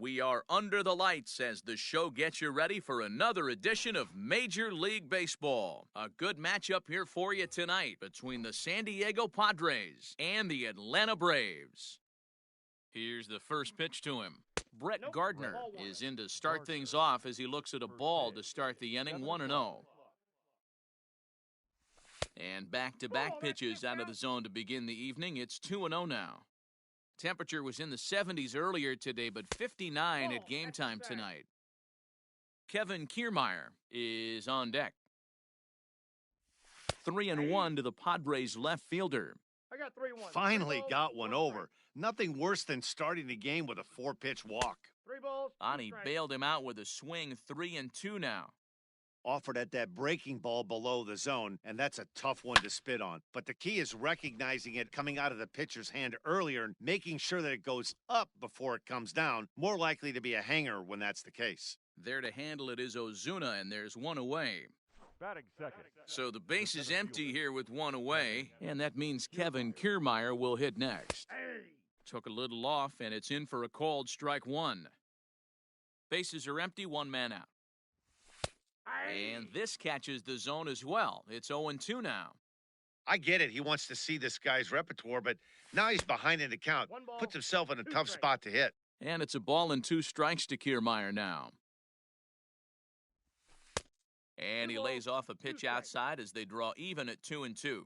We are under the lights as the show gets you ready for another edition of Major League Baseball. A good matchup here for you tonight between the San Diego Padres and the Atlanta Braves. Here's the first pitch to him. Brett Gardner is in to start things off as he looks at a ball to start the inning 1-0. And back-to-back pitches out of the zone to begin the evening. It's 2-0 now. Temperature was in the 70s earlier today, but 59 at game time tonight. Kevin Kiermaier is on deck. 3-1 to the Padres left fielder. Finally got one over. Nothing worse than starting the game with a 4-pitch walk. Ani bailed him out with a swing. 3-2 now. Offered at that breaking ball below the zone, and that's a tough one to spit on. But the key is recognizing it coming out of the pitcher's hand earlier and making sure that it goes up before it comes down. More likely to be a hanger when that's the case. There to handle it is Ozuna, and there's one away. Batting second. So the base is empty here with one away, and that means Kevin Kiermaier will hit next. Took a little off, and it's in for a called strike one. Bases are empty, one man out. And this catches the zone as well. It's 0-2 now. I get it. He wants to see this guy's repertoire, but now he's behind in the count. Puts himself in a tough spot to hit. And it's a ball and 2 strikes to Kiermaier now. And he lays off a pitch outside as they draw even at 2-2.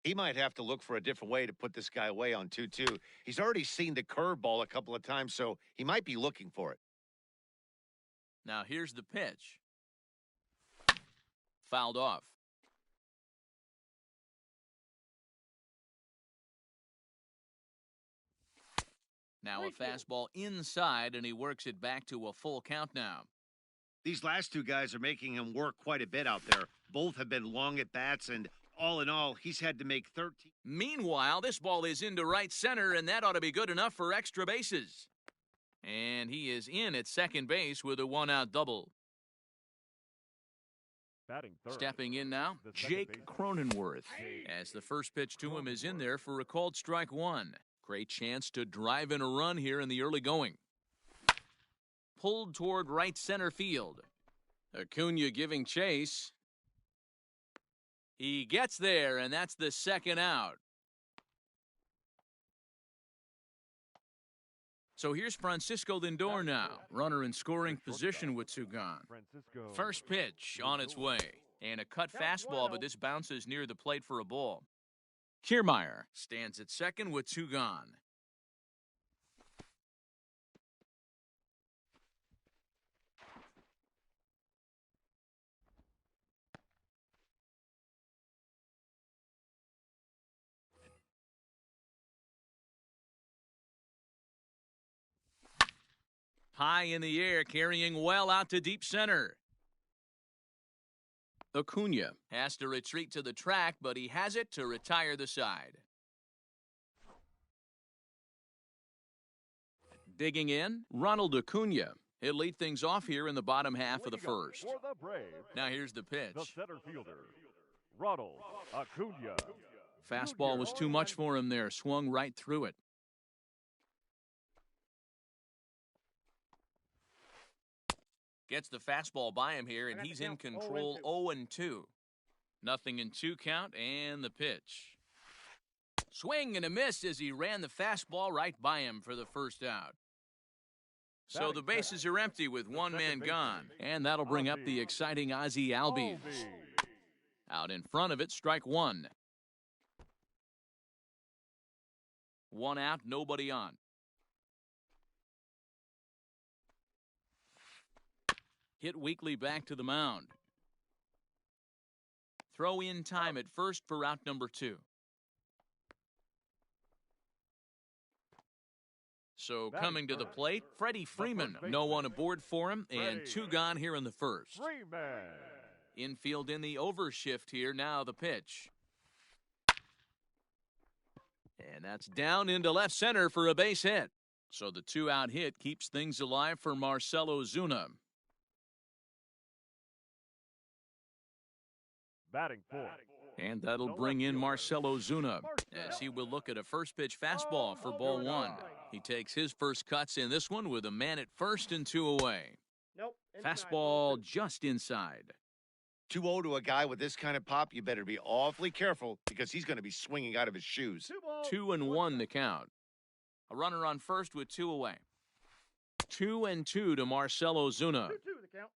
He might have to look for a different way to put this guy away on 2-2. He's already seen the curveball a couple of times, so he might be looking for it. Now here's the pitch. Fouled off. Now a fastball inside, and he works it back to a full count now. These last two guys are making him work quite a bit out there. Both have been long at bats, and all in all, he's had to make 13. Meanwhile, this ball is into right center, and that ought to be good enough for extra bases. And he is in at second base with a one-out double. Stepping in now, Jake Cronenworth, as the first pitch to him is in there for a called strike one. Great chance to drive in a run here in the early going. Pulled toward right center field. Acuna giving chase. He gets there, and that's the second out. So here's Francisco Lindor now, runner in scoring position with 2 gone. First pitch on its way, and a cut fastball, but this bounces near the plate for a ball. Kiermaier stands at second with 2 gone. High in the air, carrying well out to deep center. Acuna has to retreat to the track, but he has it to retire the side. Digging in, Ronald Acuna. He'll lead things off here in the bottom half of the first. Now here's the pitch. The center fielder, Ronald Acuna. Fastball was too much for him there, swung right through it. Gets the fastball by him here, and he's in control. 0-2. Nothing in 2 count, and the pitch. Swing and a miss as he ran the fastball right by him for the first out. So the bases are empty with one man gone, and that'll bring up the exciting Ozzie Albies. Out in front of it, strike one. 1 out, nobody on. Hit weakly back to the mound. Throw in time at first for out number 2. So coming to the plate, Freddie Freeman. No one aboard for him, and 2 gone here in the first. Infield in the overshift here. Now the pitch. And that's down into left center for a base hit. So the 2-out hit keeps things alive for Marcell Ozuna. Batting 4. And that'll bring in Marcell Ozuna as he will look at a first pitch fastball for ball 1. He takes his first cuts in this one with a man at first and 2 away. Nope. Fastball just inside. 2-0 to a guy with this kind of pop, you better be awfully careful because he's going to be swinging out of his shoes. 2-1 the count. A runner on first with 2 away. 2-2 to Marcell Ozuna. 2-2 the count.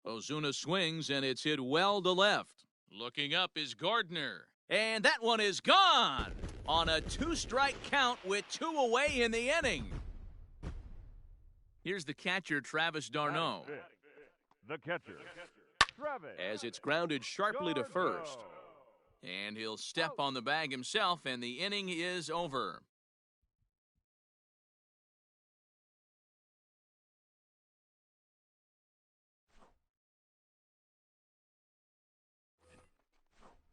Ozuna swings, and it's hit well to left. Looking up is Gardner. And that one is gone on a 2-strike count with 2 away in the inning. Here's the catcher, Travis d'Arnaud. The catcher, Travis. As it's grounded sharply to first. And he'll step on the bag himself, and the inning is over.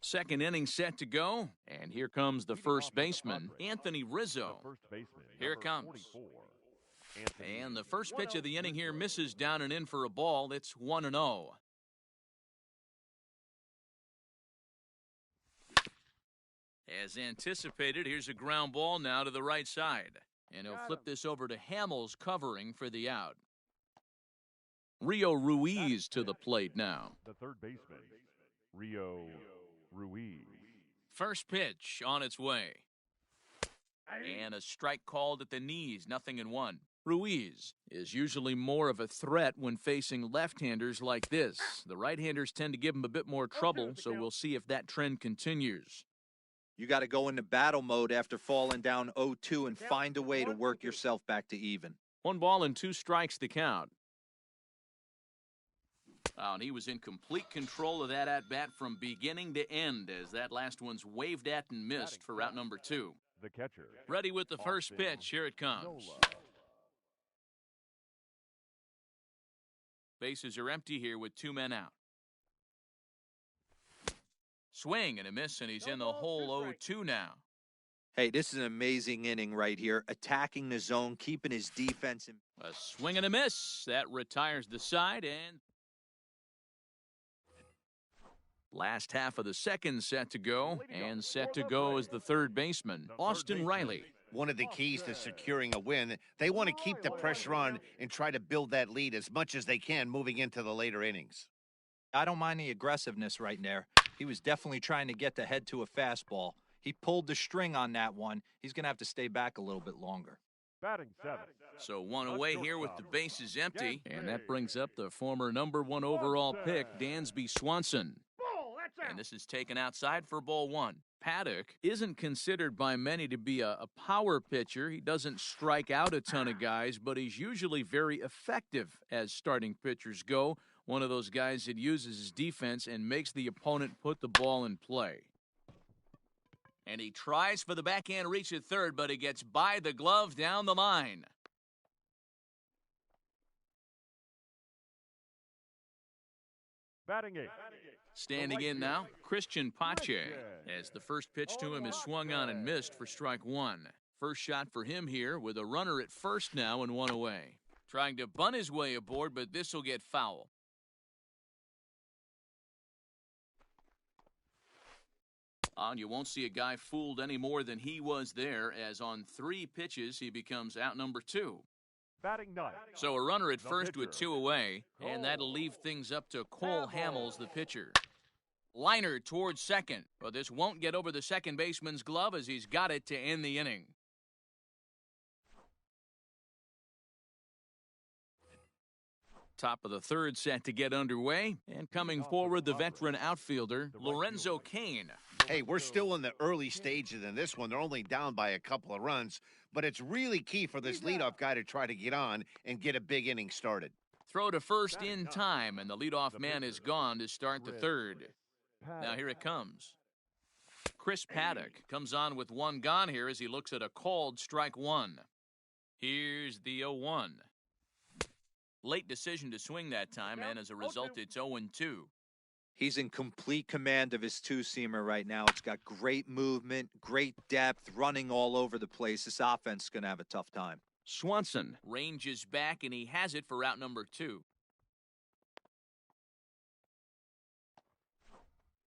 Second inning set to go, and here comes the first baseman, Anthony Rizzo. Here it comes. And the first pitch of the inning here misses down and in for a ball. It's 1-0. As anticipated, here's a ground ball now to the right side. And he'll flip this over to Hamels covering for the out. Rio Ruiz to the plate now. The third baseman, Rio Ruiz. First pitch on its way. And a strike called at the knees, 0-1. Ruiz is usually more of a threat when facing left-handers like this. The right-handers tend to give him a bit more trouble, so we'll see if that trend continues. You got to go into battle mode after falling down 0-2 and find a way to work yourself back to even. 1 ball and 2 strikes the count. Oh, and he was in complete control of that at-bat from beginning to end as that last one's waved at and missed for route number 2. The catcher. Ready with the first pitch. Here it comes. Bases are empty here with 2 men out. Swing and a miss, and he's in the hole 0-2 now. Hey, this is an amazing inning right here. Attacking the zone, keeping his defense in. A swing and a miss. That retires the side, and last half of the second set to go, and set to go is the third baseman, Austin Riley. One of the keys to securing a win, they want to keep the pressure on and try to build that lead as much as they can moving into the later innings. I don't mind the aggressiveness right there. He was definitely trying to get the head to a fastball. He pulled the string on that one. He's going to have to stay back a little bit longer. Batting 7. So 1 away here with the bases empty, and that brings up the former #1 overall pick, Dansby Swanson. And this is taken outside for ball 1. Paddock isn't considered by many to be a power pitcher. He doesn't strike out a ton of guys, but he's usually very effective as starting pitchers go. One of those guys that uses his defense and makes the opponent put the ball in play. And he tries for the backhand reach at third, but he gets by the glove down the line. Batting 8. Standing in now, Christian Pache, as the first pitch to him is swung on and missed for strike 1. First shot for him here with a runner at first now and 1 away. Trying to bunt his way aboard, but this will get foul. And you won't see a guy fooled any more than he was there, as on 3 pitches he becomes out number 2. Batting 9. So a runner at first with 2 away, and that'll leave things up to Cole Hamels, the pitcher. Liner towards second, but this won't get over the second baseman's glove as he's got it to end the inning. Top of the third set to get underway, and coming forward the veteran outfielder, Lorenzo Cain. Hey, we're still in the early stages in this one. They're only down by a couple of runs, but it's really key for this leadoff guy to try to get on and get a big inning started. Throw to first in time, and the leadoff man is gone to start the third. Now here it comes. Chris Paddock comes on with 1 gone here as he looks at a called strike 1. Here's the 0-1. Late decision to swing that time, and as a result, it's 0-2. He's in complete command of his two-seamer right now. It's got great movement, great depth, running all over the place. This offense is going to have a tough time. Swanson ranges back, and he has it for route number 2.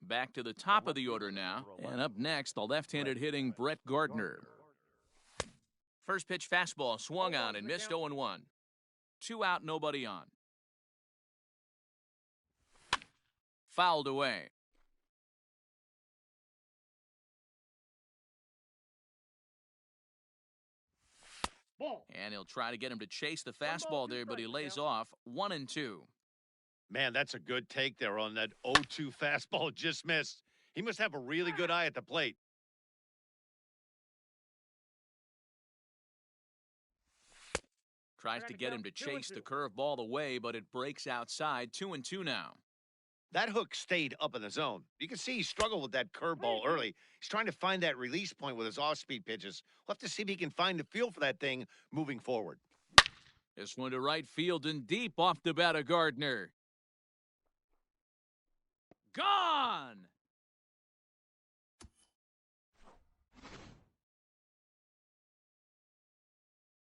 Back to the top of the order now. And up next, the left-handed hitting Brett Gardner. First pitch fastball swung on and missed 0-1. 2 out, nobody on. Fouled away. And he'll try to get him to chase the fastball there, but he lays off 1-2. Man, that's a good take there on that 0-2 fastball just missed. He must have a really good eye at the plate. Tries to get him to chase the curveball away, but it breaks outside. 2-2 now. That hook stayed up in the zone. You can see he struggled with that curveball early. He's trying to find that release point with his off-speed pitches. We'll have to see if he can find the feel for that thing moving forward. This one to right field and deep off the bat of Gardner. Gone!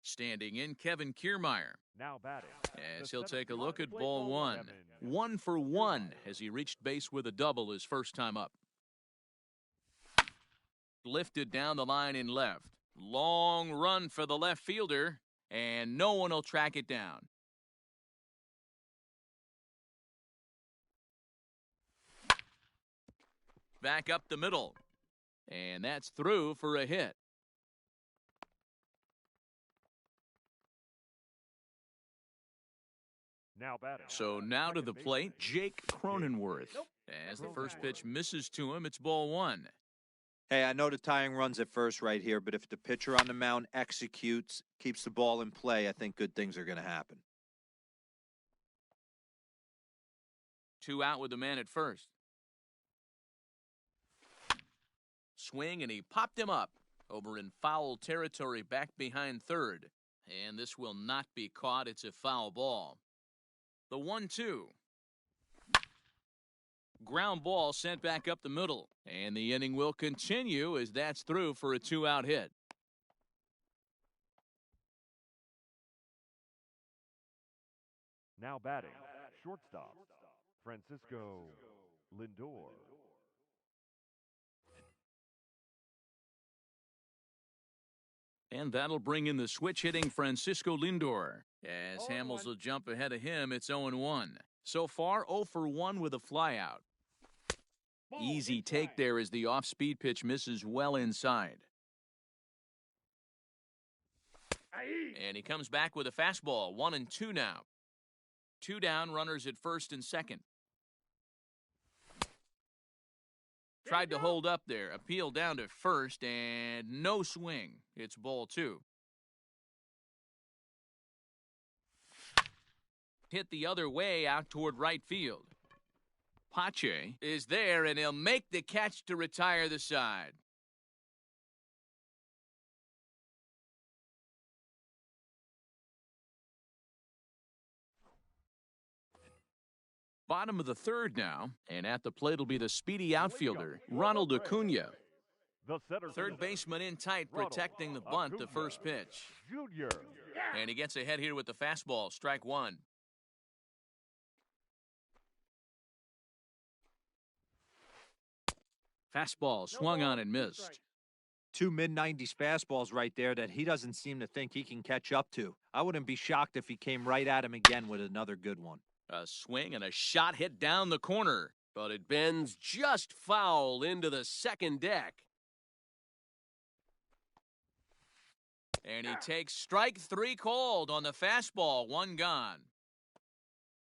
Standing in, Kevin Kiermaier. Now batting. As he'll take a look at ball one. 1 for 1 as he reached base with a double his first time up. Lifted down the line in left. Long run for the left fielder, and no one will track it down. Back up the middle. And that's through for a hit. Now batting. So now to the plate, Jake Cronenworth. As the first pitch misses to him, it's ball one. Hey, I know the tying run's at first right here, but if the pitcher on the mound executes, keeps the ball in play, I think good things are going to happen. 2 out with the man at first. Swing, and he popped him up over in foul territory back behind third. And this will not be caught. It's a foul ball. The 1-2. Ground ball sent back up the middle. And the inning will continue as that's through for a 2-out hit. Now batting. Shortstop. Francisco Lindor. And that'll bring in the switch-hitting Francisco Lindor. As Hamels will jump ahead of him, it's 0-1. So far, 0 for 1 with a flyout. Easy take there as the off-speed pitch misses well inside. And he comes back with a fastball. 1-2 now. 2 down, runners at first and second. Tried to hold up there. Appeal down to first, and no swing. It's ball 2. Hit the other way out toward right field. Pache is there, and he'll make the catch to retire the side. Bottom of the third now, and at the plate will be the speedy outfielder, Ronald Acuna. Third baseman in tight, protecting the bunt, the first pitch. Junior. And he gets ahead here with the fastball, strike one. Fastball swung on and missed. 2 mid-90s fastballs right there that he doesn't seem to think he can catch up to. I wouldn't be shocked if he came right at him again with another good one. A swing and a shot hit down the corner, but it bends just foul into the second deck. And he takes strike 3 called on the fastball, 1 gone.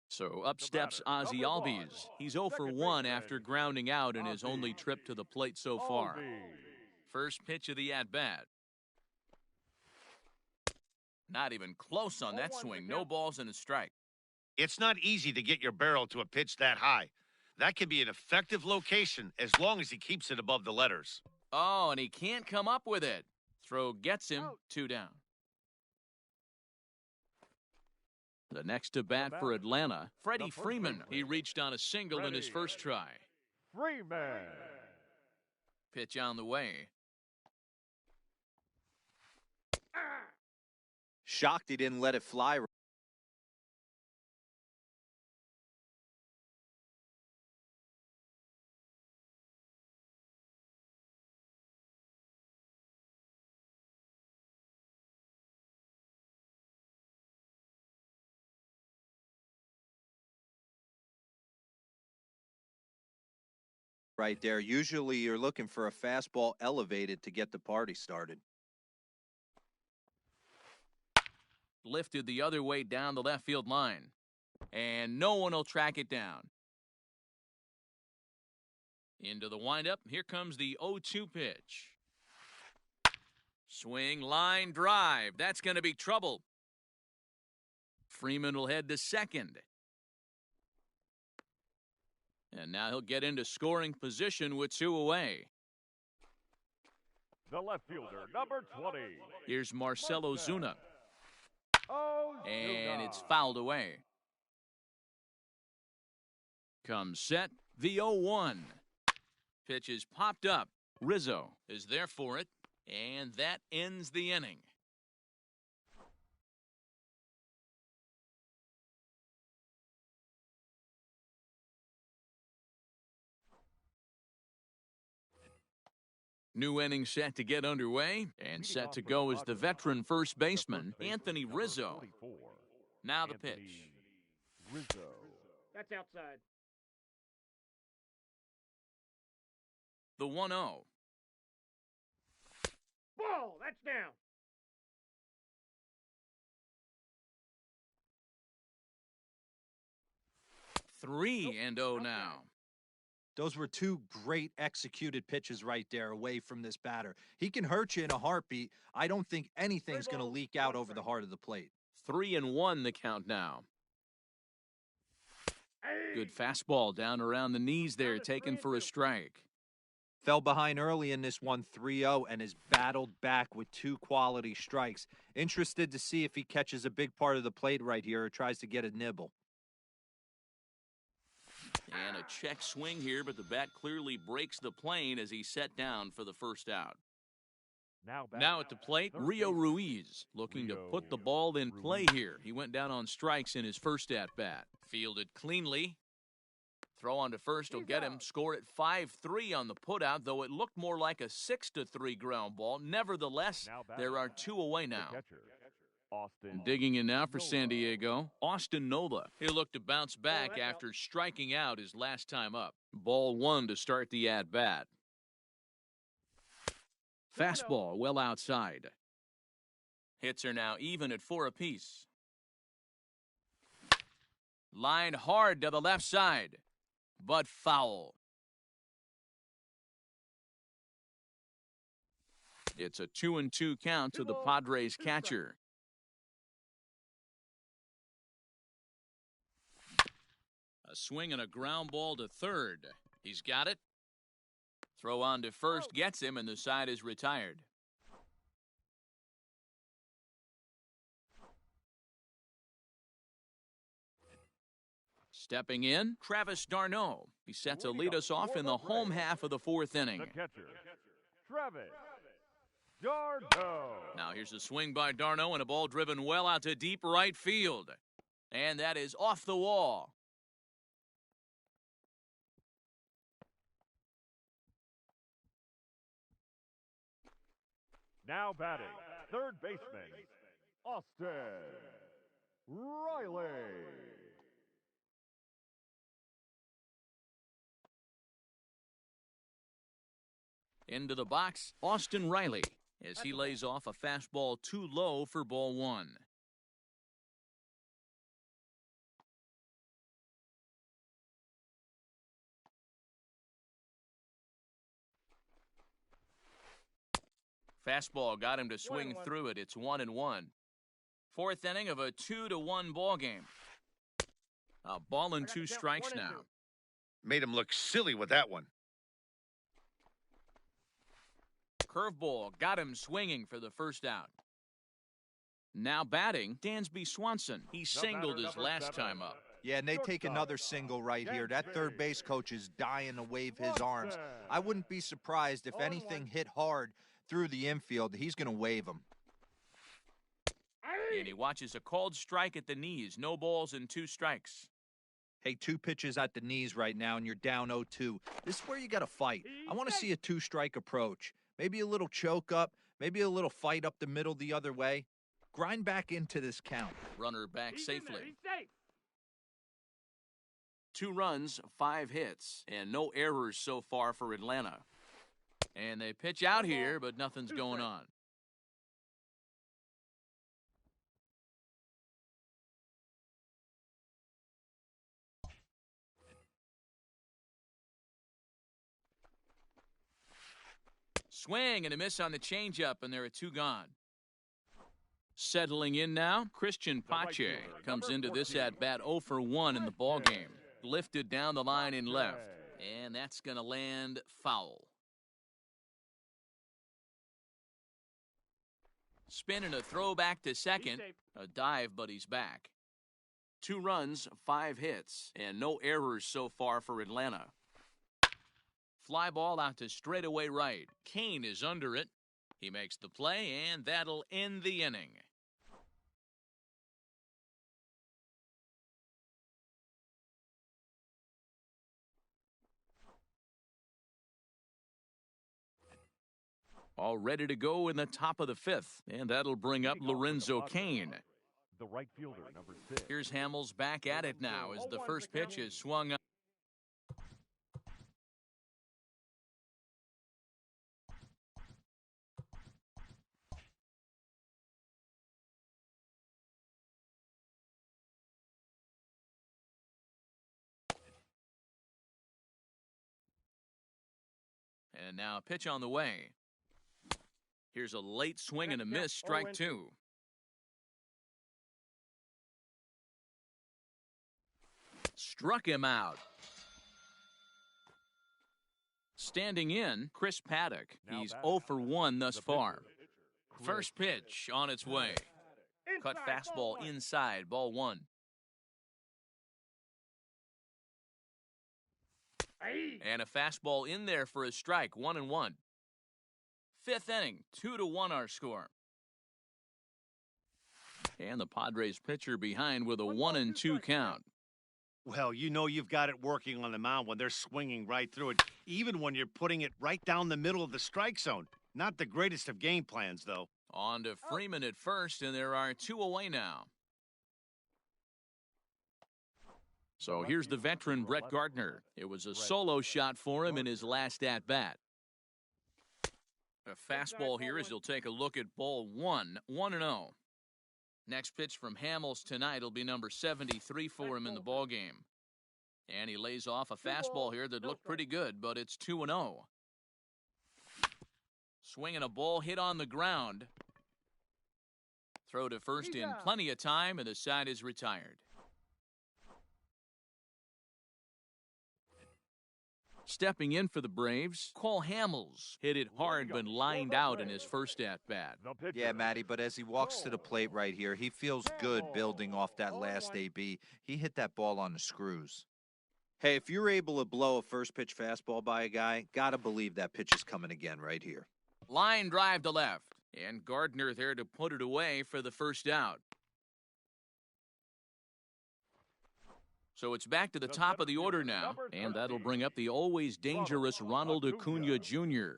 So up steps Ozzie Albies. He's 0 for 1 after grounding out in his only trip to the plate so far. First pitch of the at-bat. Not even close on that swing. No balls and a strike. It's not easy to get your barrel to a pitch that high. That can be an effective location as long as he keeps it above the letters. Oh, and he can't come up with it. Throw gets him, 2 down. The next to bat for Atlanta, Freddie Freeman. He reached on a single in his first try. Freeman. Pitch on the way. Shocked he didn't let it fly. right there. Usually you're looking for a fastball elevated to get the party started. Lifted the other way down the left field line. And no one will track it down. Into the windup. Here comes the 0-2 pitch. Swing, line, drive. That's going to be trouble. Freeman will head to second. And now he'll get into scoring position with 2 away. The left fielder, number 20. Here's Marcelo Zuna. Oh, And it's fouled away. Comes set, the 0-1. Pitch is popped up. Rizzo is there for it, and that ends the inning. New inning set to get underway, and set to go is the veteran first baseman, Anthony Rizzo. Now the pitch. Rizzo. That's outside. The 1-0. Ball, that's down. 3-0 now. Those were 2 great executed pitches right there away from this batter. He can hurt you in a heartbeat. I don't think anything's going to leak out over the heart of the plate. 3-1 the count now. Good fastball down around the knees there, taken for a strike. Fell behind early in this one 3-0 and has battled back with 2 quality strikes. Interested to see if he catches a big part of the plate right here or tries to get a nibble. And a check swing here, but the bat clearly breaks the plane as he's set down for the first out. Now at the plate, Rio Ruiz looking to put the ball in play here. He went down on strikes in his first at-bat. Fielded cleanly. Throw on to first will get him. Score at 5-3 on the putout, though it looked more like a 6-3 ground ball. Nevertheless, there are 2 away now. Digging in now for San Diego, Austin Nola. He'll look to bounce back after striking out his last time up. Ball 1 to start the at-bat. Fastball well outside. Hits are now even at 4 apiece. Line hard to the left side, but foul. It's a 2-2 count to the Padres catcher. A swing and a ground ball to third. He's got it. Throw on to first gets him, and the side is retired. Stepping in, Travis d'Arnaud. He's set to lead us off in the home half of the 4th inning. The catcher, Travis d'Arnaud. Now here's a swing by d'Arnaud and a ball driven well out to deep right field. And that is off the wall. Now batting, third baseman, Austin Riley. Into the box, Austin Riley, as he lays off a fastball too low for ball 1. Fastball got him to swing through it. It's 1-1. 4th inning of a 2-1 ball game. A ball and 2 strikes now. Made him look silly with that one. Curveball got him swinging for the first out. Now batting, Dansby Swanson. He singled his last time up. Yeah, and they take another single right here. That third base coach is dying to wave his arms. I wouldn't be surprised if anything hit hard through the infield. He's going to wave him. And he watches a called strike at the knees. No balls and 2 strikes. Hey, 2 pitches at the knees right now, and you're down 0-2. This is where you got to fight. I want to see a 2-strike approach. Maybe a little choke up, maybe a little fight up the middle the other way. Grind back into this count. Runner back safely. 2 runs, 5 hits, and no errors so far for Atlanta. And they pitch out here, but nothing's going on. Swing and a miss on the changeup, and there are 2 gone. Settling in now, Christian Pache comes into this at-bat 0 for 1 in the ballgame. Lifted down the line in left, and that's going to land foul. Spin and a throw back to second. A dive, but he's back. 2 runs, 5 hits, and no errors so far for Atlanta. Fly ball out to straightaway right. Kane is under it. He makes the play, and that'll end the inning. All ready to go in the top of the 5th, and that'll bring up Lorenzo Kane. The right fielder, number 6. Here's Hamels back at it now as the first pitch is swung up. And now a pitch on the way. Here's a late swing and a miss, strike 2. Struck him out. Standing in, Chris Paddock. He's 0 for 1 thus far. First pitch on its way. Cut fastball inside, ball 1. And a fastball in there for a strike, 1-1. 5th inning, 2-1 our score. And the Padres pitcher behind with a 1-2 count. Well, you know you've got it working on the mound when they're swinging right through it, even when you're putting it right down the middle of the strike zone. Not the greatest of game plans, though. On to Freeman at first, and there are 2 away now. So here's the veteran Brett Gardner. It was a solo shot for him in his last at-bat. A fastball here as he'll take a look at ball 1, 1-0. Next pitch from Hamels tonight will be number 73 for him in the ballgame. And he lays off a fastball here that looked pretty good, but it's 2-0. Swinging a ball hit on the ground. Throw to first in plenty of time, and the side is retired. Stepping in for the Braves, Cole Hamels hit it hard but lined out in his first at-bat. Yeah, Matty, but as he walks to the plate right here, he feels good building off that last AB. He hit that ball on the screws. Hey, if you're able to blow a first-pitch fastball by a guy, gotta believe that pitch is coming again right here. Line drive to left, and Gardner there to put it away for the first out. So it's back to the top of the order now, and that'll bring up the always dangerous Ronald Acuna Jr.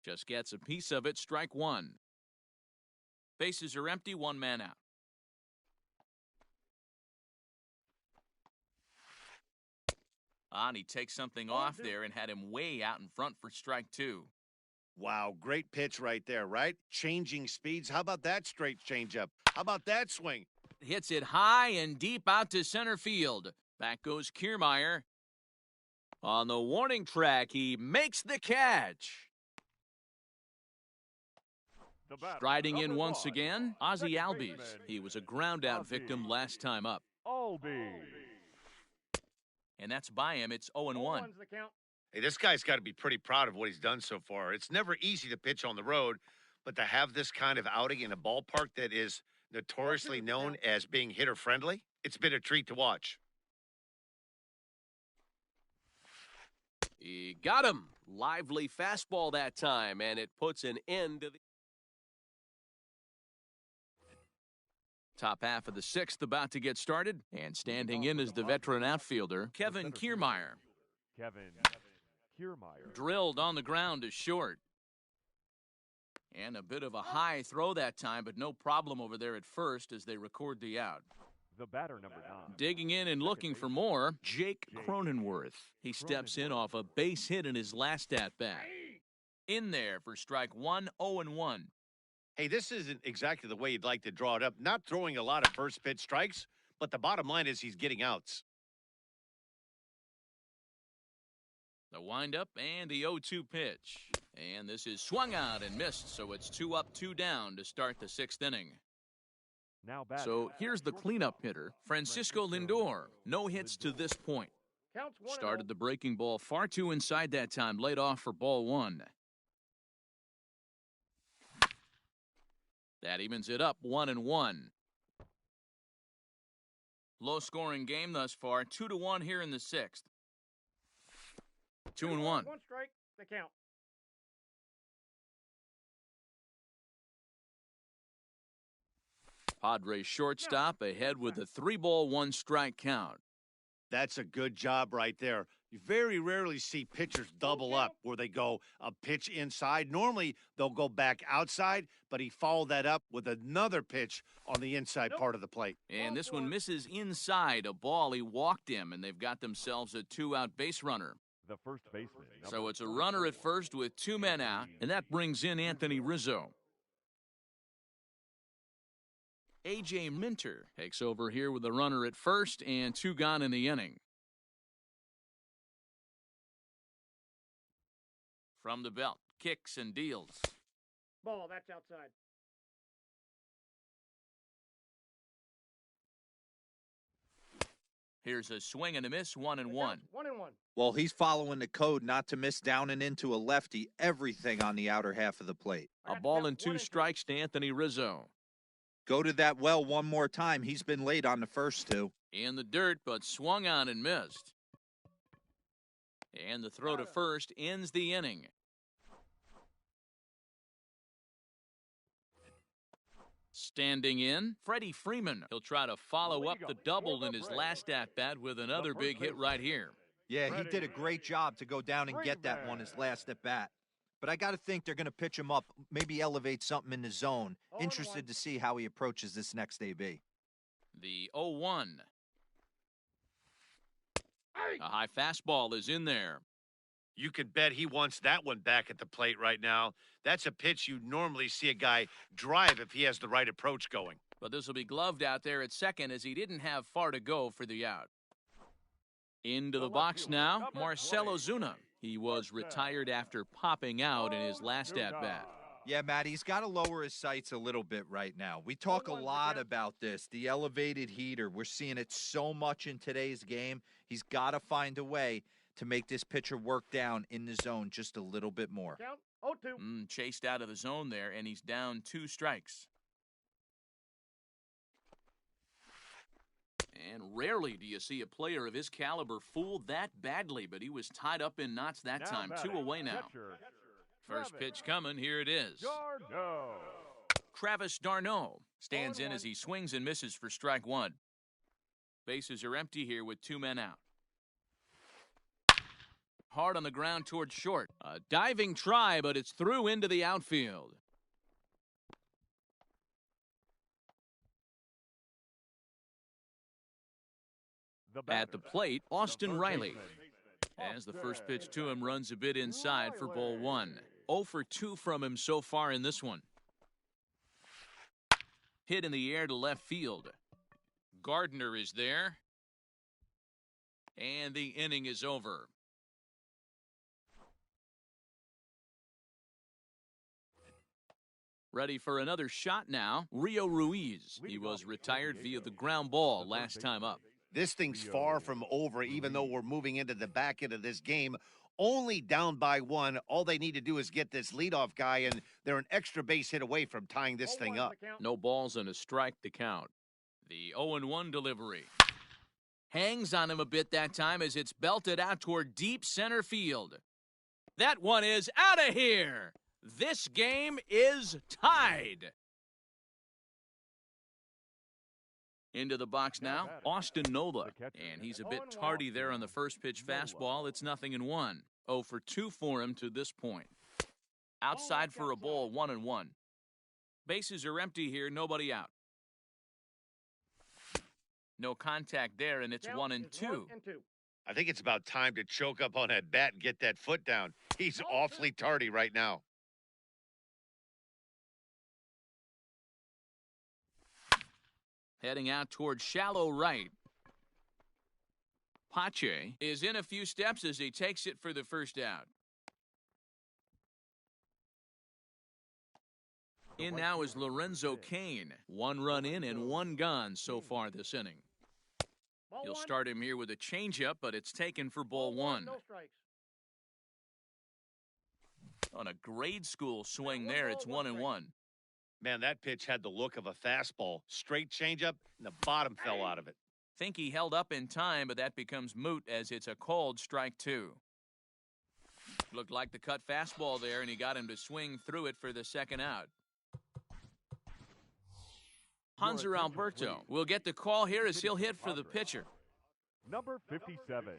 Just gets a piece of it, strike 1. Bases are empty, 1 man out. And he takes something off there and had him way out in front for strike 2. Wow, great pitch right there, right? Changing speeds. How about that straight changeup? How about that swing? Hits it high and deep out to center field. Back goes Kiermaier. On the warning track, he makes the catch. Striding in once again, Ozzie Albies. He was a ground-out victim last time up. And that's by him. It's 0-1. Hey, this guy's got to be pretty proud of what he's done so far. It's never easy to pitch on the road, but to have this kind of outing in a ballpark that is notoriously known as being hitter-friendly, it's been a treat to watch. He got him. Lively fastball that time, and it puts an end to the top half of the 6th about to get started, and standing in is the veteran outfielder, Kevin Kiermaier. Drilled on the ground to short. And a bit of a high throw that time, but no problem over there at first as they record the out. The batter, number 9. Digging in and looking for more, Jake Cronenworth. He steps in off a base hit in his last at-bat. In there for strike 1, 0-1. Hey, this isn't exactly the way you'd like to draw it up. Not throwing a lot of first pitch strikes, but the bottom line is he's getting outs. The windup and the 0-2 pitch. And this is swung out and missed, so it's 2 up, 2 down to start the 6th inning. Now batting. So here's the cleanup hitter, Francisco Lindor. No hits to this point. Counts 1-0. Started the breaking ball far too inside that time, laid off for ball 1. That evens it up 1-1. Low scoring game thus far, 2-1 here in the 6th. 2-1. 1 strike, the count. Padres shortstop ahead with a 3-ball, 1-strike count. That's a good job right there. You very rarely see pitchers double up where they go a pitch inside. Normally, they'll go back outside, but he followed that up with another pitch on the inside part of the plate. And this one misses inside a ball. He walked him, and they've got themselves a 2-out base runner. The first baseman. So it's a runner at first with 2 men out, and that brings in Anthony Rizzo. A.J. Minter takes over here with a runner at first and 2 gone in the inning. From the belt, kicks and deals. Ball, that's outside. Here's a swing and a miss, 1-1. 1-1. Well, he's following the code not to miss down and into a lefty, everything on the outer half of the plate. A ball and 2 strikes to Anthony Rizzo. Go to that well one more time. He's been late on the first 2. In the dirt, but swung on and missed. And the throw to first ends the inning. Standing in, Freddie Freeman. He'll try to follow up the double in his last at-bat with another big hit right here. Yeah, he did a great job to go down and get that one his last at-bat. But I got to think they're going to pitch him up, maybe elevate something in the zone. Interested to see how he approaches this next AB. The 0-1. A high fastball is in there. You could bet he wants that one back at the plate right now. That's a pitch you normally see a guy drive if he has the right approach going. But this will be gloved out there at second as he didn't have far to go for the out. Into the box now, Marcelo Zuna. He was retired after popping out in his last at-bat. Yeah, Matt, he's got to lower his sights a little bit right now. We talk a lot about this, the elevated heater. We're seeing it so much in today's game. He's got to find a way to make this pitcher work down in the zone just a little bit more. Count 0-2. Chased out of the zone there, and he's down 2 strikes. And rarely do you see a player of his caliber fooled that badly, but he was tied up in knots that time. 2 away now. First pitch coming, here it is. Travis d'Arnaud stands in as he swings and misses for strike 1. Bases are empty here with 2 men out. Hard on the ground towards short. A diving try, but it's through into the outfield. At the plate, Austin Riley. As the first pitch to him runs a bit inside for ball 1. 0 for 2 from him so far in this one. Hit in the air to left field. Gardner is there. And the inning is over. Ready for another shot now, Rio Ruiz. He was retired via the ground ball last time up. This thing's far from over, even though we're moving into the back end of this game. Only down by 1. All they need to do is get this leadoff guy, and they're an extra base hit away from tying this thing up. No balls and a strike to count. The 0-1 delivery. Hangs on him a bit that time as it's belted out toward deep center field. That one is out of here. This game is tied. Into the box now, Austin Nola. And he's a bit tardy there on the first pitch fastball. It's 0-1. 0 for 2 for him to this point. Outside for a ball, 1-1. Bases are empty here, nobody out. No contact there, and it's Count 1 and is 2. 1 and 2. I think it's about time to choke up on that bat and get that foot down. He's awfully tardy right now. Heading out towards shallow right. Pache is in a few steps as he takes it for the first out. In now is Lorenzo Kane. 1 run in and 1 gone so far this inning. Ball He'll 1. start him here with a changeup, but it's taken for ball 1. No strikes. On a grade school swing there, it's 1 and 1. Man, that pitch had the look of a fastball. Straight changeup, and the bottom fell out of it. Think he held up in time, but that becomes moot as it's a called strike 2. Looked like the cut fastball there, and he got him to swing through it for the second out. Hanser Alberto will get the call here as he'll hit for the pitcher. Number 57,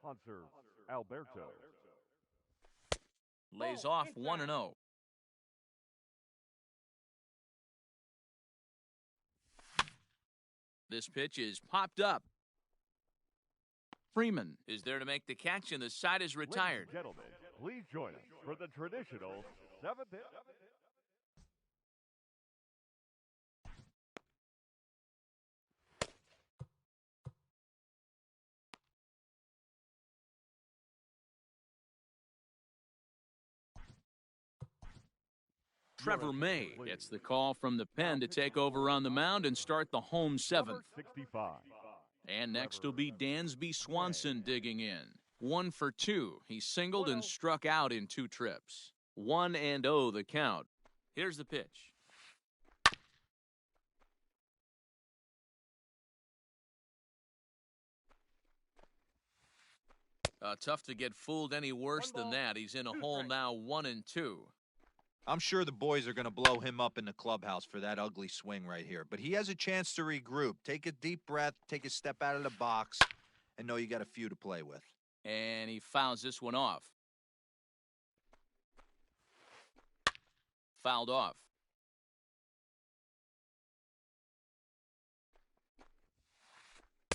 Hanser Alberto. Lays off 1 and 0. This pitch is popped up. Freeman is there to make the catch, and the side is retired. Ladies and gentlemen, please join us for the traditional 7th inning. Trevor May gets the call from the pen to take over on the mound and start the home 7th. Number 65. And next will be Dansby Swanson digging in. 1 for 2. He singled and struck out in 2 trips. 1 and 0 the count. Here's the pitch. Tough to get fooled any worse than that. He's in a hole now, 1 and 2. I'm sure the boys are going to blow him up in the clubhouse for that ugly swing right here. But he has a chance to regroup. Take a deep breath, take a step out of the box, and know you got a few to play with. And he fouls this one off. Fouled off.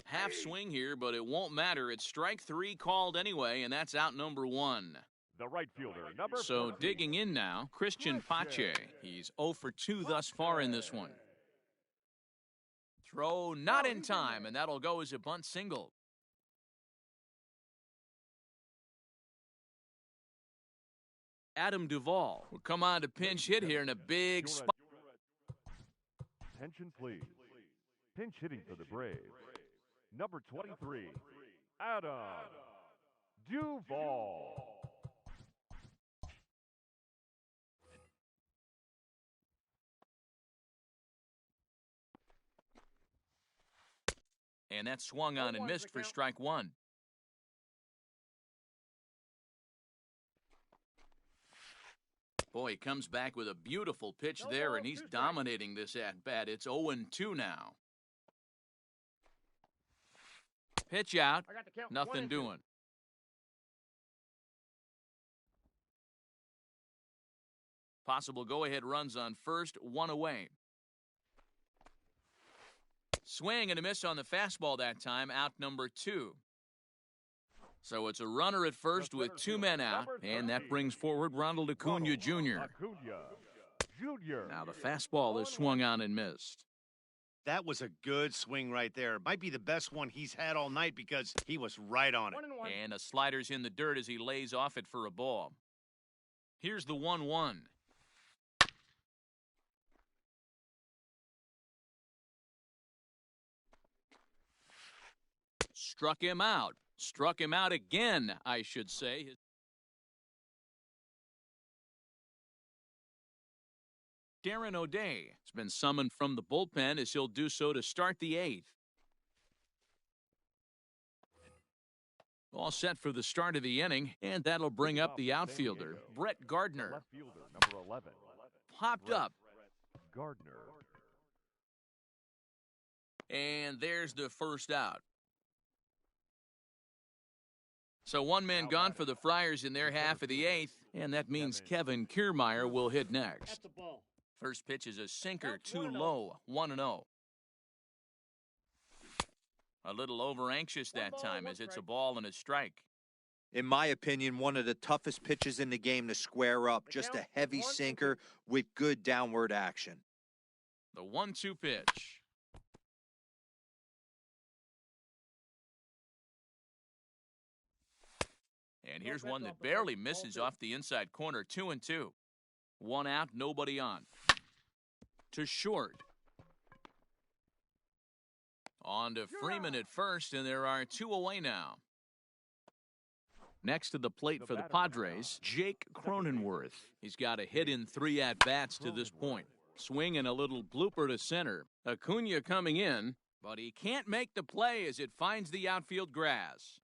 Half swing here, but it won't matter. It's strike 3 called anyway, and that's out number 1. The right fielder, number So 14. digging in now, Christian Pache. He's 0 for 2 thus far in this one. Throw not in time, and that'll go as a bunt single. Adam Duvall will come on to pinch hit here in a big spot. Attention, please. Pinch hitting for the Braves. Number 23, Adam Duvall. And that swung on and missed for strike 1. Boy, he comes back with a beautiful pitch there, and he's dominating this at-bat. It's 0-2 now. Pitch out, nothing doing. Possible go-ahead runs on first, 1 away. Swing and a miss on the fastball that time, out number 2. So it's a runner at first with 2 men out, and that brings forward Ronald Acuna Jr. Now the fastball is swung on and missed. That was a good swing right there. Might be the best one he's had all night because he was right on it. And a slider's in the dirt as he lays off it for a ball. Here's the 1-1. Struck him out. Struck him out again, I should say. Darren O'Day has been summoned from the bullpen as he'll do so to start the 8th. All set for the start of the inning, and that'll bring up the outfielder, Brett Gardner. Left fielder, number 11. Popped up. Gardner. And there's the first out. So 1 man gone for the Friars in their half of the 8th, and that means Kevin Kiermaier will hit next. First pitch is a sinker, too low, 1-0. A little over-anxious that time as it's a ball and a strike. In my opinion, one of the toughest pitches in the game to square up. Just a heavy sinker with good downward action. The 1-2 pitch. And here's one that barely misses off the inside corner. 2-2. One out, nobody on. To short. On to Freeman at first, and there are 2 away now. Next to the plate for the Padres, Jake Cronenworth. He's got a hit in 3 at-bats to this point. Swing and a little blooper to center. Acuna coming in, but he can't make the play as it finds the outfield grass.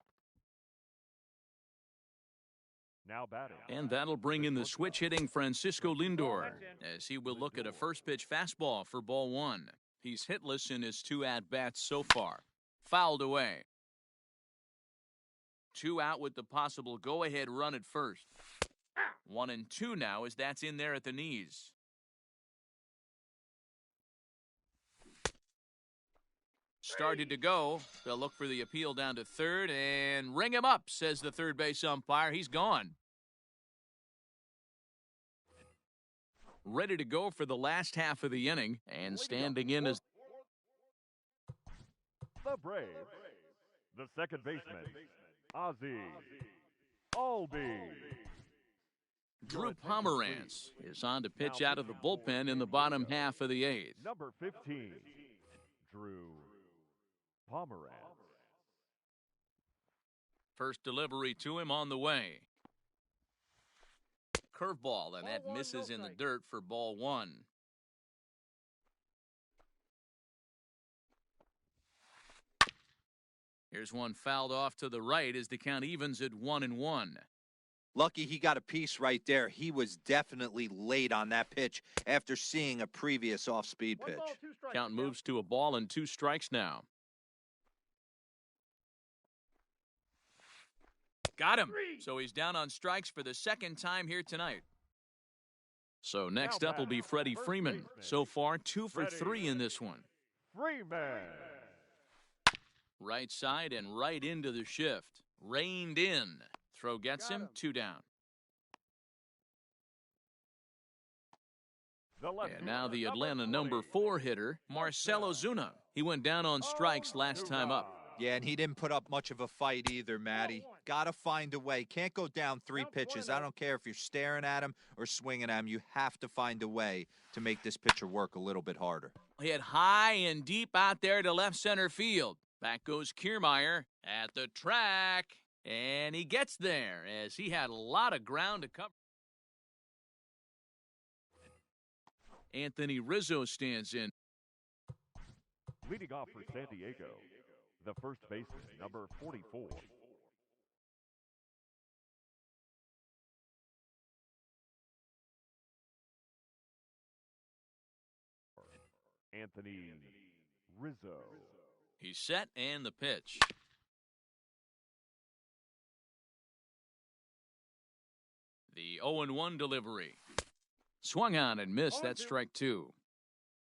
Now batting. And that'll bring in the switch-hitting Francisco Lindor, as he will look at a first-pitch fastball for ball 1. He's hitless in his 2 at-bats so far. Fouled away. 2 out with the possible go-ahead run at first. 1-2 now as that's in there at the knees. Started to go. They'll look for the appeal down to third and ring him up, says the third base umpire. He's gone. Ready to go for the last half of the inning, and standing in as The Braves. The second baseman, Ozzie Albies. Drew Pomeranz is on to pitch out of the bullpen in the bottom half of the 8th. Number 15, Drew Pomeranz. First delivery to him on the way. Curveball, and that misses in the dirt for ball 1. Here's one fouled off to the right as the count evens at 1-1. Lucky he got a piece right there. He was definitely late on that pitch after seeing a previous off-speed pitch. Count moves to a ball and 2 strikes now. Got him. So he's down on strikes for the second time here tonight. So next up will be Freddie Freeman. So far, 2 for 3 in this one. Freeman. Right side and right into the shift. Reined in. Throw gets him. 2 down. And now the Atlanta number 4 hitter, Marcell Ozuna. He went down on strikes last time up. Yeah, and he didn't put up much of a fight either, Matty. Gotta find a way. Can't go down 3 pitches. I don't care if you're staring at him or swinging at him. You have to find a way to make this pitcher work a little bit harder. Hit high and deep out there to left center field. Back goes Kiermaier at the track. And he gets there as he had a lot of ground to cover. Anthony Rizzo stands in. Leading off for San Diego, the first baseman, number 44. Anthony Rizzo. He's set and the pitch. The 0-1 delivery. Swung on and missed. That's strike 2.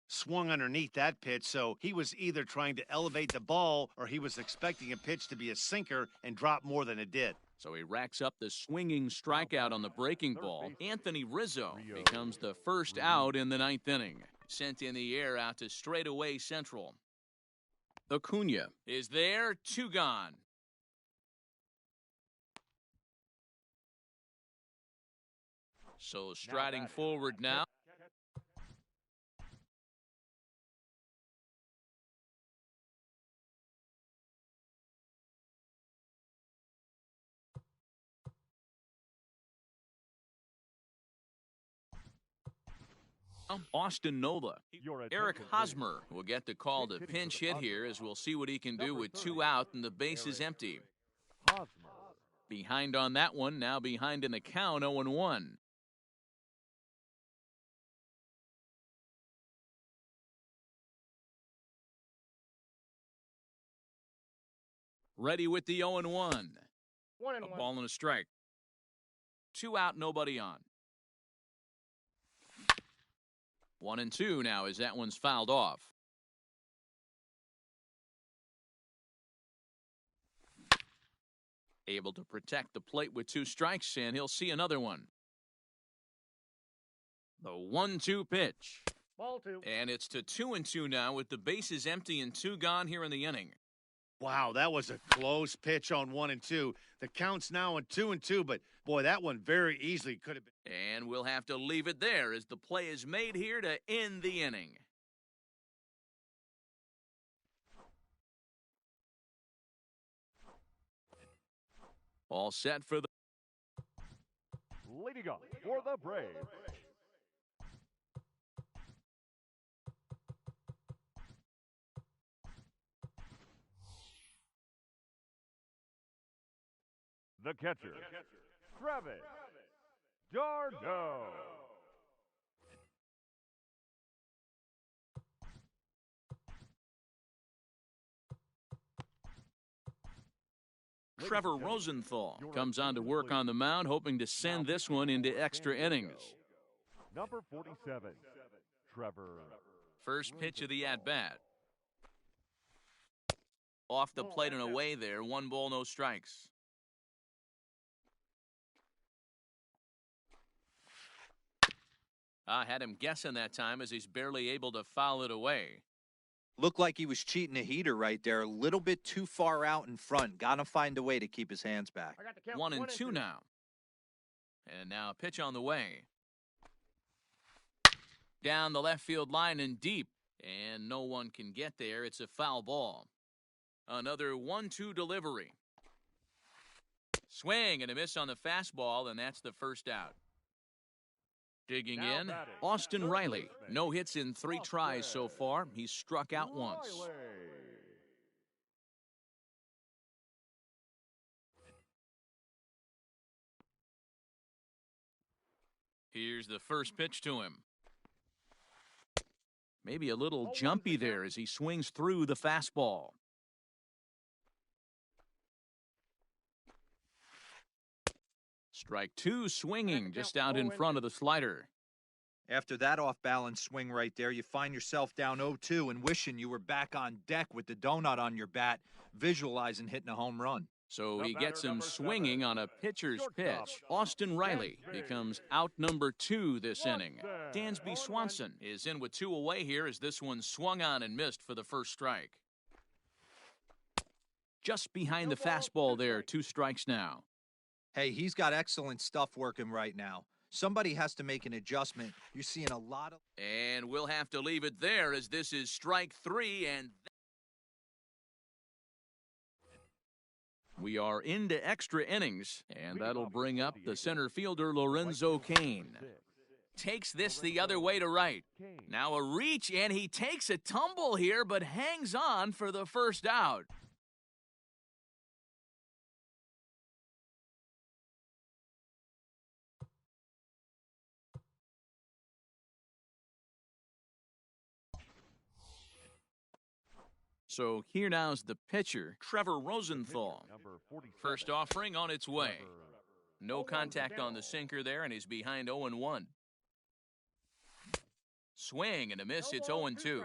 Swung underneath that pitch, so he was either trying to elevate the ball or he was expecting a pitch to be a sinker and drop more than it did. So he racks up the swinging strikeout on the breaking ball. Anthony Rizzo becomes the first out in the 9th inning. Sent in the air out to straightaway central. Acuna is there. 2 gone. So striding forward now. Austin Nola. Eric Hosmer will get the call to pinch hit here, as we'll see what he can do with 2 out and the base is empty. Behind on that one, now behind in the count, 0-1. Ready with the 0-1. 1-1. A ball and a strike. 2 out, nobody on. 1-2 now as that one's fouled off. Able to protect the plate with 2 strikes, and he'll see another one. The 1-2 pitch. Ball 2. And it's to 2-2 now with the bases empty and 2 gone here in the inning. Wow, that was a close pitch on 1 and 2. The count's now on 2 and 2, but boy, that one very easily could have been. And we'll have to leave it there as the play is made here to end the inning. All set for the Leading up for the Braves, the catcher, Travis d'Arnaud. Trevor Rosenthal comes on to work on the mound, hoping to send this one into extra innings. Number 47, Trevor. First pitch of the at-bat. Off the plate and away there, 1 ball, no strikes. I had him guessing that time as he's barely able to foul it away. Looked like he was cheating a heater right there. A little bit too far out in front. Got to find a way to keep his hands back. I got the count. 1 and 2 now. And now a pitch on the way. Down the left field line and deep. And no one can get there. It's a foul ball. Another 1-2 delivery. Swing and a miss on the fastball, and that's the first out. Digging in, Austin Riley. No hits in 3 tries so far. He's struck out once. Here's the first pitch to him. Maybe a little jumpy there as he swings through the fastball. Strike 2 swinging just out in front of the slider. After that off-balance swing right there, you find yourself down 0-2 and wishing you were back on deck with the donut on your bat, visualizing hitting a home run. So he gets him swinging on a pitcher's pitch. Austin Riley becomes out number 2 this inning. Dansby Swanson is in with 2 away here as this one swung on and missed for the first strike. Just behind the fastball there, 2 strikes now. Hey, he's got excellent stuff working right now. Somebody has to make an adjustment. You're seeing a lot of... And we'll have to leave it there as this is strike 3 and... We are into extra innings, and that'll bring up the center fielder Lorenzo Cain. Takes this the other way to right. Now a reach, and he takes a tumble here, but hangs on for the first out. So here now's the pitcher, Trevor Rosenthal. First offering on its way. No contact on the sinker there, and he's behind 0-1. Swing and a miss, it's 0-2.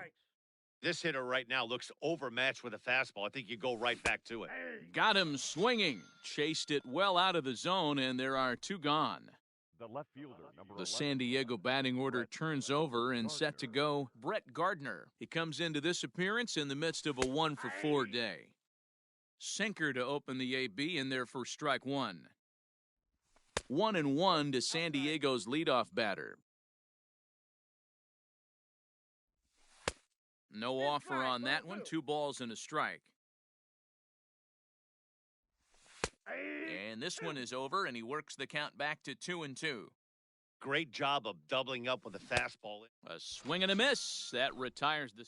This hitter right now looks overmatched with a fastball. I think you go right back to it. Got him swinging. Chased it well out of the zone, and there are 2 gone. The left fielder, The San Diego batting order turns over and set to go Brett Gardner. He comes into this appearance in the midst of a 1-for-4 day. Sinker to open the AB in there for strike 1. 1-1 to San Diego's leadoff batter. No offer on that one. 2 balls and a strike. And this one is over, and he works the count back to 2-2. Great job of doubling up with a fastball. A swing and a miss. That retires the...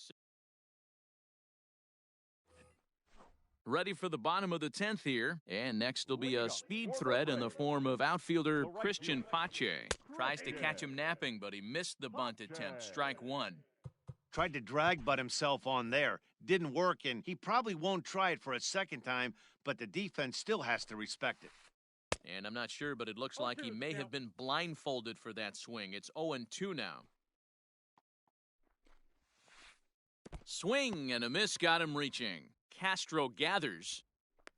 Ready for the bottom of the 10th here. And next will be a speed threat in the form of outfielder Christian Pache. Tries to catch him napping, but he missed the bunt attempt. Strike 1. Tried to drag butt himself on there. Didn't work, and he probably won't try it for a second time, but the defense still has to respect it. And I'm not sure, but it looks like he may have been blindfolded for that swing. It's 0-2 now. Swing and a miss got him reaching. Castro gathers.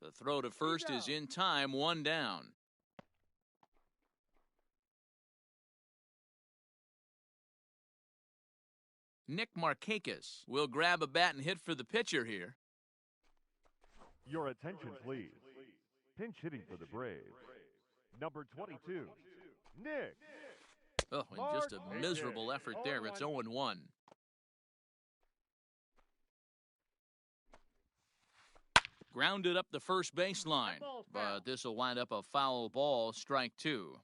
The throw to first is in time, one down. Nick Markakis will grab a bat and hit for the pitcher here. Your attention, please. Pinch hitting for the Braves. Number 22, Nick. Oh, and just a miserable effort there. It's 0-1. Grounded up the first baseline, but this will wind up a foul ball, strike two.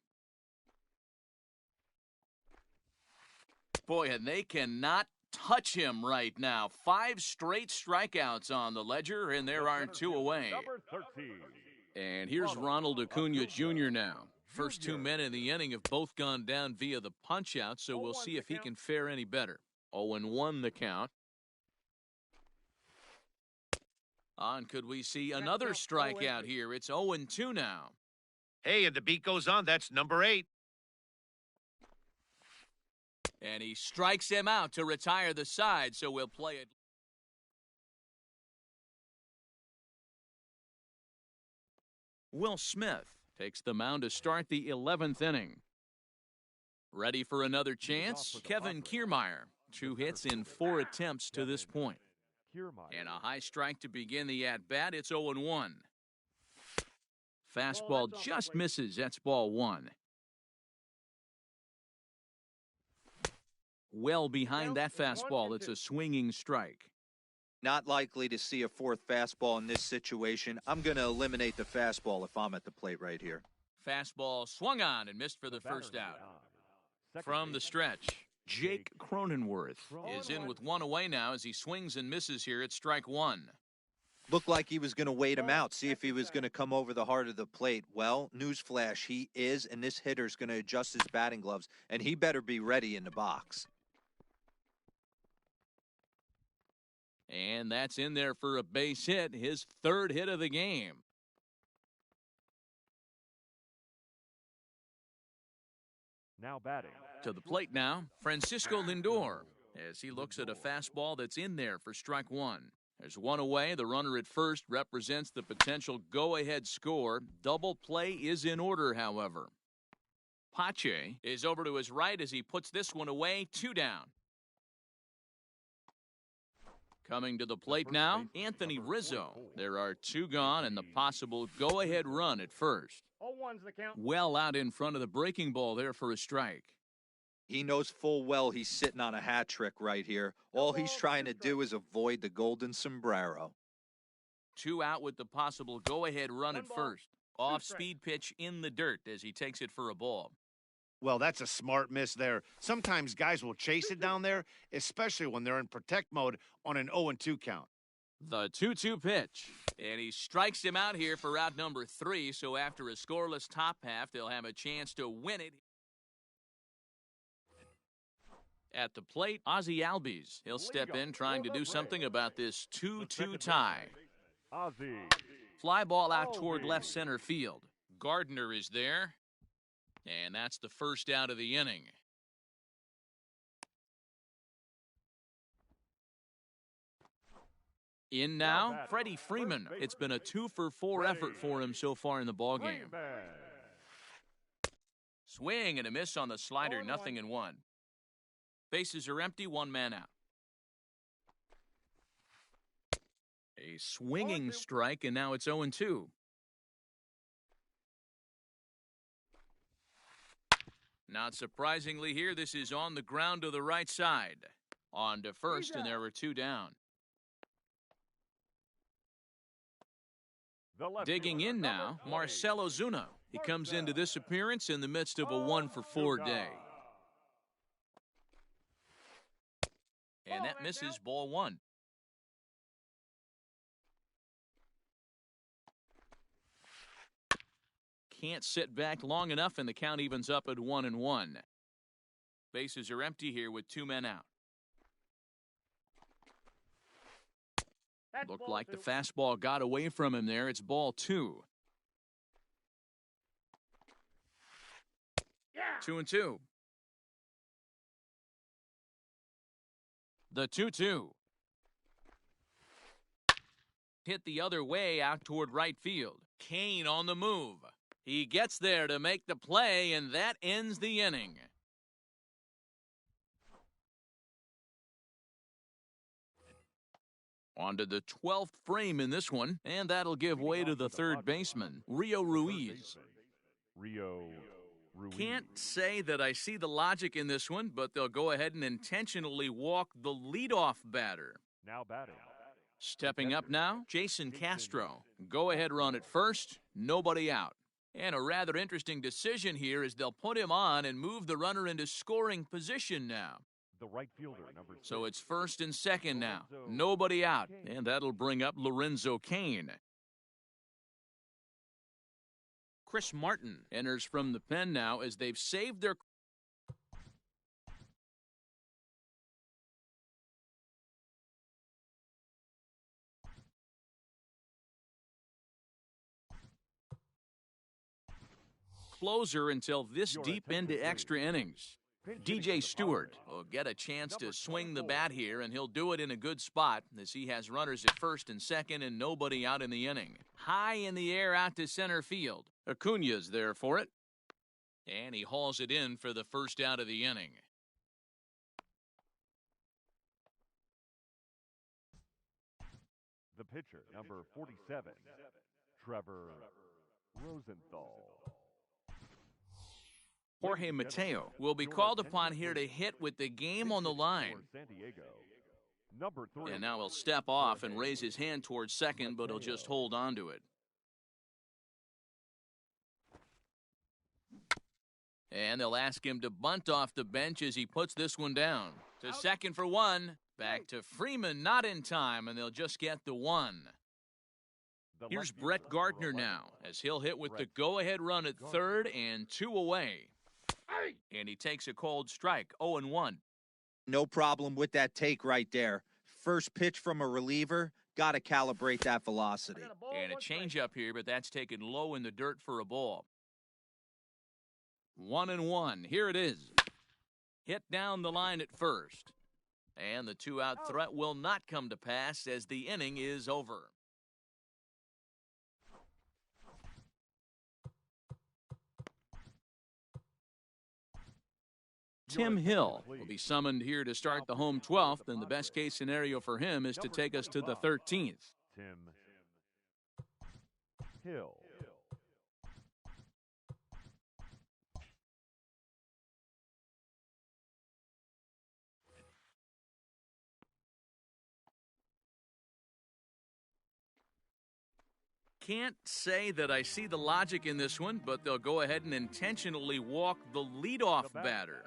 Boy, and they cannot touch him right now. 5 straight strikeouts on the ledger, and there are 2 away. Number 13. And here's Ronald Acuna Jr. now. First 2 men in the inning have both gone down via the punch-out, so we'll see if he can fare any better. 0-1 the count. And could we see another strikeout here? It's 0-2 now. Hey, and the beat goes on. That's number 8. And he strikes him out to retire the side, so we'll play it. Will Smith takes the mound to start the 11th inning. Ready for another chance? Kevin Kiermaier. 2 hits in 4 attempts to this point. And a high strike to begin the at-bat. It's 0-1. Fastball just misses. That's ball 1. Well behind that fastball. It's a swinging strike. Not likely to see a 4th fastball in this situation. I'm going to eliminate the fastball if I'm at the plate right here. Fastball swung on and missed for the first out. From the stretch, Jake Cronenworth is in with 1 away now as he swings and misses here at strike 1. Looked like he was going to wait him out, see if he was going to come over the heart of the plate. Well, newsflash, he is, and this hitter's going to adjust his batting gloves, and he better be ready in the box. And that's in there for a base hit, his 3rd hit of the game. Now batting. To the plate now, Francisco Lindor, as he looks at a fastball that's in there for strike 1. There's 1 away. The runner at first represents the potential go-ahead score. Double play is in order, however. Pache is over to his right as he puts this one away, 2 down. Coming to the plate now, Anthony Rizzo. There are 2 gone and the possible go-ahead run at first. 0-1's the count. Well out in front of the breaking ball there for a strike. He knows full well he's sitting on a hat trick right here. All he's trying to do is avoid the golden sombrero. 2 out with the possible go-ahead run at first. Off-speed pitch in the dirt as he takes it for a ball. Well, that's a smart miss there. Sometimes guys will chase it down there, especially when they're in protect mode on an 0-2 count. The 2-2 pitch. And he strikes him out here for out number 3, so after a scoreless top half, they'll have a chance to win it. At the plate, Ozzie Albies. He'll step in trying to do something about this 2-2 tie. Ozzie. Fly ball out toward left center field. Gardner is there. And that's the first out of the inning. In now, Freddie Freeman. It's been a 2-for-4 effort for him so far in the ballgame. Swing and a miss on the slider, 0-1. Bases are empty, 1 man out. A swinging strike, and now it's 0-2. Not surprisingly here, this is on the ground to the right side. On to first, and there were 2 down. Digging in now, Marcell Ozuna. He comes into this appearance in the midst of a 1-for-4 day. And that misses, ball 1. Can't sit back long enough, and the count evens up at 1-1. Bases are empty here with 2 men out. Looked like the fastball got away from him there. It's ball 2. 2-2. The 2-2. hit the other way out toward right field. Kane on the move. He gets there to make the play, and that ends the inning. On to the 12th frame in this one, and that'll give way to the third baseman, Rio Ruiz. Can't say that I see the logic in this one, but they'll go ahead and intentionally walk the leadoff batter. Now batting. Stepping up now, Jason Castro. Go ahead run at first, nobody out. And a rather interesting decision here is they'll put him on and move the runner into scoring position now. The right fielder, number 6. So it's first and second now. Nobody out. And that'll bring up Lorenzo Cain. Chris Martin enters from the pen now as they've saved their... closer until this deep into extra innings. DJ Stewart will get a chance to swing the bat here, and he'll do it in a good spot as he has runners at first and second and nobody out in the inning. High in the air out to center field. Acuna's there for it, and he hauls it in for the first out of the inning. The pitcher, number 47, Trevor Rosenthal. Jorge Mateo will be called upon here to hit with the game on the line. And now he'll step off and raise his hand towards second, but he'll just hold on to it. And they'll ask him to bunt off the bench as he puts this one down. To second for one. Back to Freeman, not in time, and they'll just get the one. Here's Brett Gardner now, as he'll hit with the go-ahead run at third and 2 away. And he takes a cold strike, 0-1. No problem with that take right there. First pitch from a reliever, got to calibrate that velocity. And a changeup here, but that's taken low in the dirt for a ball. 1-1. Here it is. Hit down the line at first. And the 2-out threat will not come to pass as the inning is over. Tim Hill will be summoned here to start the home 12th, and the best case scenario for him is to take us to the 13th. Tim Hill. Can't say that I see the logic in this one, but they'll go ahead and intentionally walk the leadoff batter.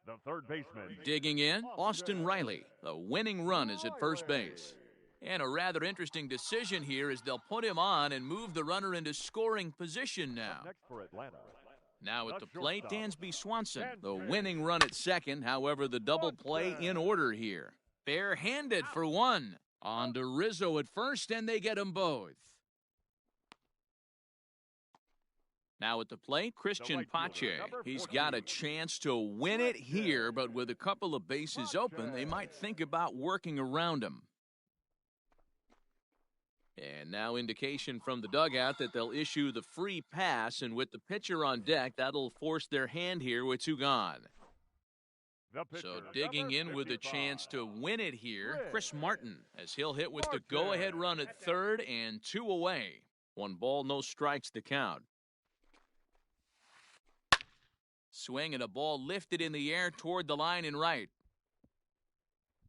The third baseman. Digging in, Austin Riley. The winning run is at first base. And a rather interesting decision here is they'll put him on and move the runner into scoring position now. Next for Atlanta. Now at the plate, Dansby Swanson. The winning run at second, however, the double play in order here. Bare-handed for one. On to Rizzo at first, and they get them both. Now at the plate, Christian Pache. He's got a chance to win it here, but with a couple of bases open, they might think about working around him. And now indication from the dugout that they'll issue the free pass, and with the pitcher on deck, that'll force their hand here with 2 gone. So digging in with a chance to win it here, Chris Martin, as he'll hit with the go-ahead run at third and 2 away. 1 ball, no strikes to count. Swing and a ball lifted in the air toward the line and right.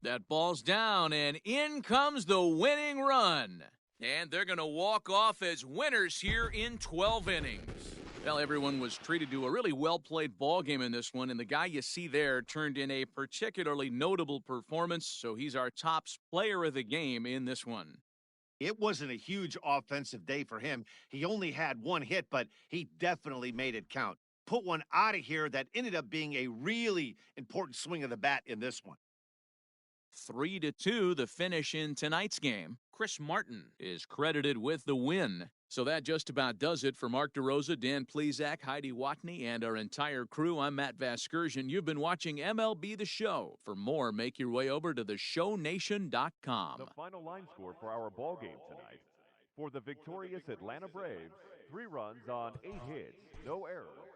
That ball's down, and in comes the winning run. And they're going to walk off as winners here in 12 innings. Well, everyone was treated to a really well-played ball game in this one, and the guy you see there turned in a particularly notable performance, so he's our top player of the game in this one. It wasn't a huge offensive day for him. He only had 1 hit, but he definitely made it count. Put one out of here that ended up being a really important swing of the bat in this one. 3-2 the finish in tonight's game. Chris Martin is credited with the win. So that just about does it for Mark DeRosa, Dan Plezak, Heidi Watney, and our entire crew. I'm Matt Vasgersian. You've been watching MLB The Show. For more, make your way over to theshownation.com. The final line score for our ball game tonight. For the victorious Atlanta Braves, 3 runs on 8 hits, no errors.